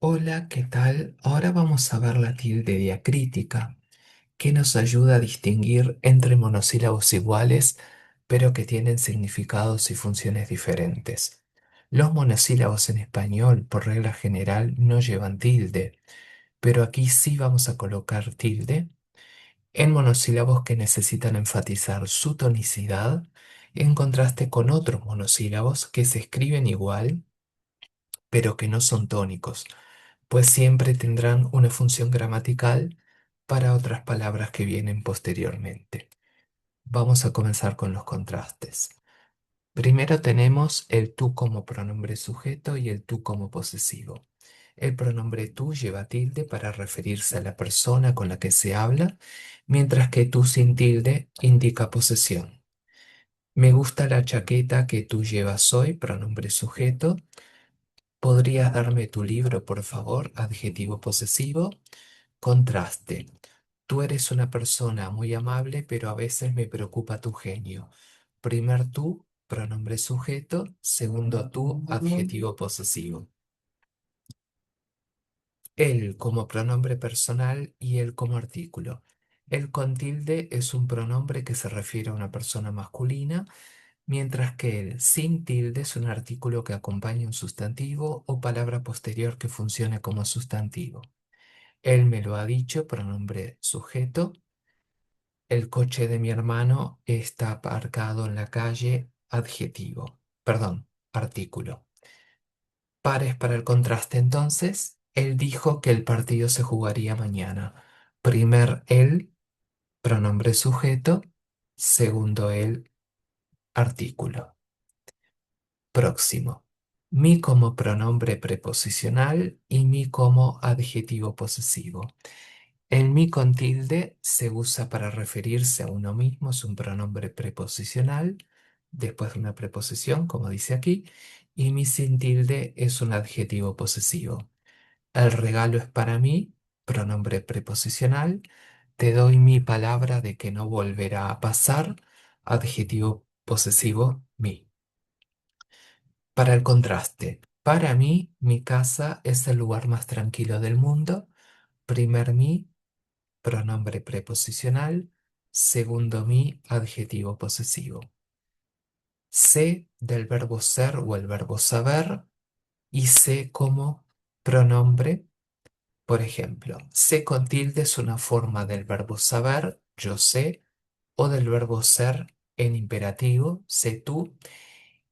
Hola, ¿qué tal? Ahora vamos a ver la tilde diacrítica, que nos ayuda a distinguir entre monosílabos iguales, pero que tienen significados y funciones diferentes. Los monosílabos en español, por regla general, no llevan tilde, pero aquí sí vamos a colocar tilde en monosílabos que necesitan enfatizar su tonicidad, en contraste con otros monosílabos que se escriben igual, pero que no son tónicos, pues siempre tendrán una función gramatical para otras palabras que vienen posteriormente. Vamos a comenzar con los contrastes. Primero tenemos el tú como pronombre sujeto y el tú como posesivo. El pronombre tú lleva tilde para referirse a la persona con la que se habla, mientras que tú sin tilde indica posesión. Me gusta la chaqueta que tú llevas hoy, pronombre sujeto. ¿Podrías darme tu libro, por favor? Adjetivo posesivo. Contraste. Tú eres una persona muy amable, pero a veces me preocupa tu genio. Primer tú, pronombre sujeto. Segundo tú, adjetivo posesivo. Él como pronombre personal y él como artículo. El con tilde es un pronombre que se refiere a una persona masculina, mientras que el sin tilde es un artículo que acompaña un sustantivo o palabra posterior que funcione como sustantivo. Él me lo ha dicho, pronombre sujeto. El coche de mi hermano está aparcado en la calle, adjetivo. Perdón, artículo. Pares para el contraste entonces. Él dijo que el partido se jugaría mañana. Primer él, pronombre sujeto. Segundo él, artículo. Próximo. Mi como pronombre preposicional y mi como adjetivo posesivo. El mi con tilde se usa para referirse a uno mismo, es un pronombre preposicional, después de una preposición, como dice aquí, y mi sin tilde es un adjetivo posesivo. El regalo es para mí, pronombre preposicional, te doy mi palabra de que no volverá a pasar, adjetivo posesivo, mi. Para el contraste, para mí, mi casa es el lugar más tranquilo del mundo, primer mi, pronombre preposicional, segundo mi, adjetivo posesivo. Sé del verbo ser o el verbo saber y sé como pronombre, por ejemplo, sé con tilde es una forma del verbo saber, yo sé, o del verbo ser en imperativo, sé tú,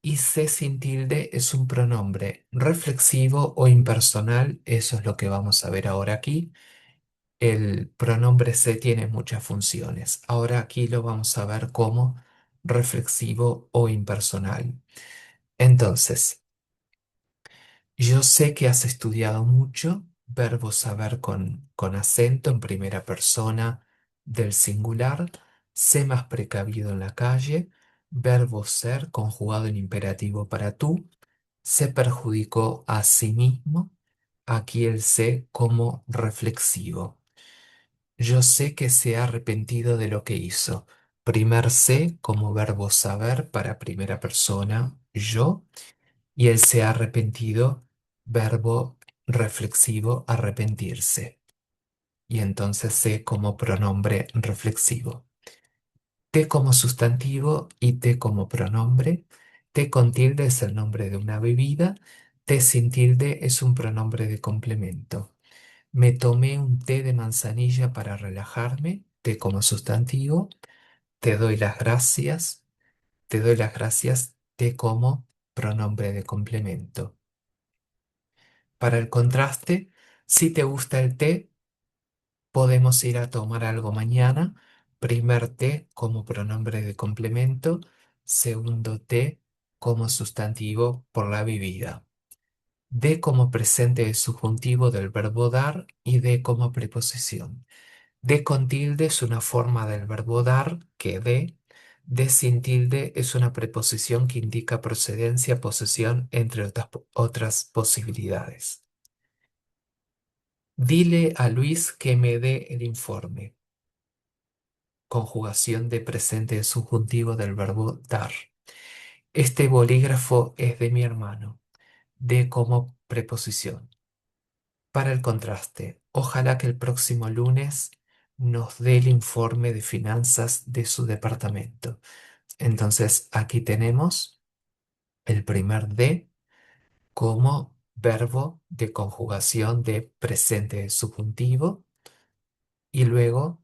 y sé sin tilde es un pronombre reflexivo o impersonal, eso es lo que vamos a ver ahora aquí. El pronombre se tiene muchas funciones. Ahora aquí lo vamos a ver como reflexivo o impersonal. Entonces, yo sé que has estudiado mucho, verbo saber con acento en primera persona del singular, sé más precavido en la calle, verbo ser conjugado en imperativo para tú, se perjudicó a sí mismo, aquí el sé como reflexivo. Yo sé que se ha arrepentido de lo que hizo. Primer sé como verbo saber para primera persona, yo, y él se ha arrepentido, verbo reflexivo, arrepentirse. Y entonces sé como pronombre reflexivo. Te como sustantivo y te como pronombre. Te con tilde es el nombre de una bebida. Te sin tilde es un pronombre de complemento. Me tomé un té de manzanilla para relajarme, té como sustantivo. Te doy las gracias, te doy las gracias, té como pronombre de complemento. Para el contraste, si te gusta el té, podemos ir a tomar algo mañana. Primer té como pronombre de complemento, segundo té como sustantivo por la bebida. De como presente de subjuntivo del verbo dar y de como preposición. De con tilde es una forma del verbo dar que de sin tilde es una preposición que indica procedencia, posesión, entre otras posibilidades. Dile a Luis que me dé el informe. Conjugación de presente subjuntivo del verbo dar. Este bolígrafo es de mi hermano. De como preposición. Para el contraste, ojalá que el próximo lunes nos dé el informe de finanzas de su departamento. Entonces, aquí tenemos el primer de como verbo de conjugación de presente subjuntivo y luego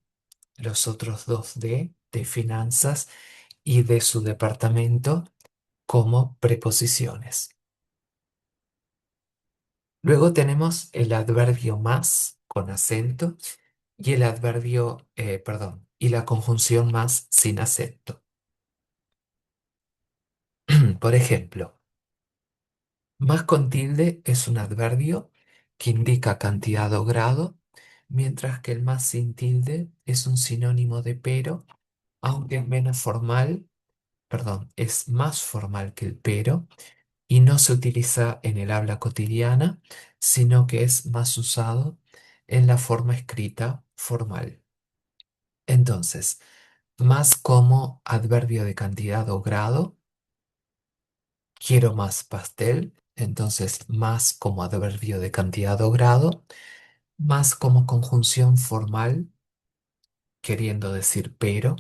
los otros dos de finanzas y de su departamento como preposiciones. Luego tenemos el adverbio más con acento y el adverbio, perdón, y la conjunción más sin acento. Por ejemplo, más con tilde es un adverbio que indica cantidad o grado, mientras que el más sin tilde es un sinónimo de pero, aunque es menos formal, perdón, es más formal que el pero y no se utiliza en el habla cotidiana, sino que es más usado en la forma escrita formal. Entonces, más como adverbio de cantidad o grado, quiero más pastel, entonces más como adverbio de cantidad o grado, más como conjunción formal, queriendo decir pero.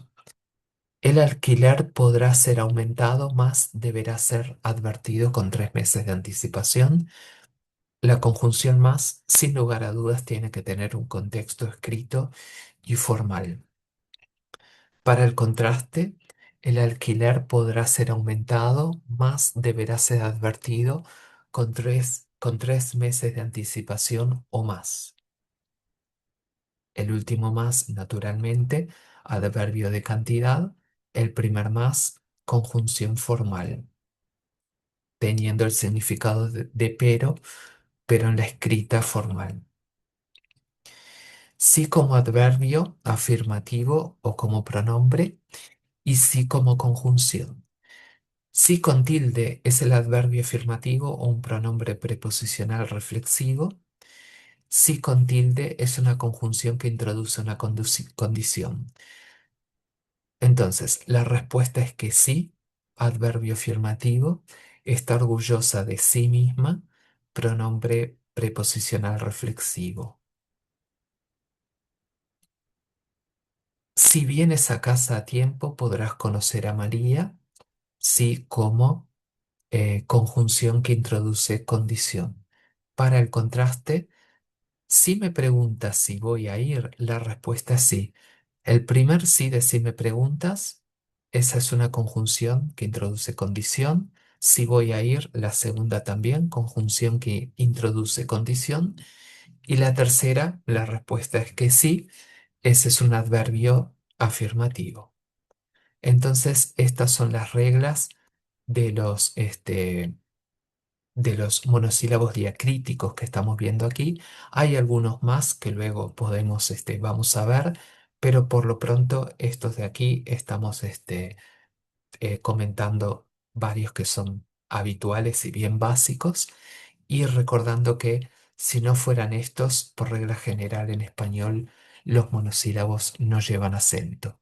El alquiler podrá ser aumentado, más deberá ser advertido con 3 meses de anticipación. La conjunción más, sin lugar a dudas, tiene que tener un contexto escrito y formal. Para el contraste, el alquiler podrá ser aumentado, más deberá ser advertido con tres meses de anticipación o más. El último más, naturalmente, adverbio de cantidad. El primer más, conjunción formal, teniendo el significado de pero en la escrita formal. Sí como adverbio afirmativo o como pronombre y sí como conjunción. Sí con tilde es el adverbio afirmativo o un pronombre preposicional reflexivo. Sí con tilde es una conjunción que introduce una condición. Entonces, la respuesta es que sí, adverbio afirmativo, está orgullosa de sí misma, pronombre preposicional reflexivo. Si vienes a casa a tiempo, podrás conocer a María, sí como conjunción que introduce condición. Para el contraste, si me preguntas si voy a ir, la respuesta es sí. El primer sí de si me preguntas, esa es una conjunción que introduce condición. Si voy a ir, la segunda también, conjunción que introduce condición. Y la tercera, la respuesta es que sí, ese es un adverbio afirmativo. Entonces, estas son las reglas de los monosílabos diacríticos que estamos viendo aquí. Hay algunos más que luego vamos a ver, pero por lo pronto estos de aquí estamos comentando varios que son habituales y bien básicos y recordando que si no fueran estos, por regla general en español, los monosílabos no llevan acento.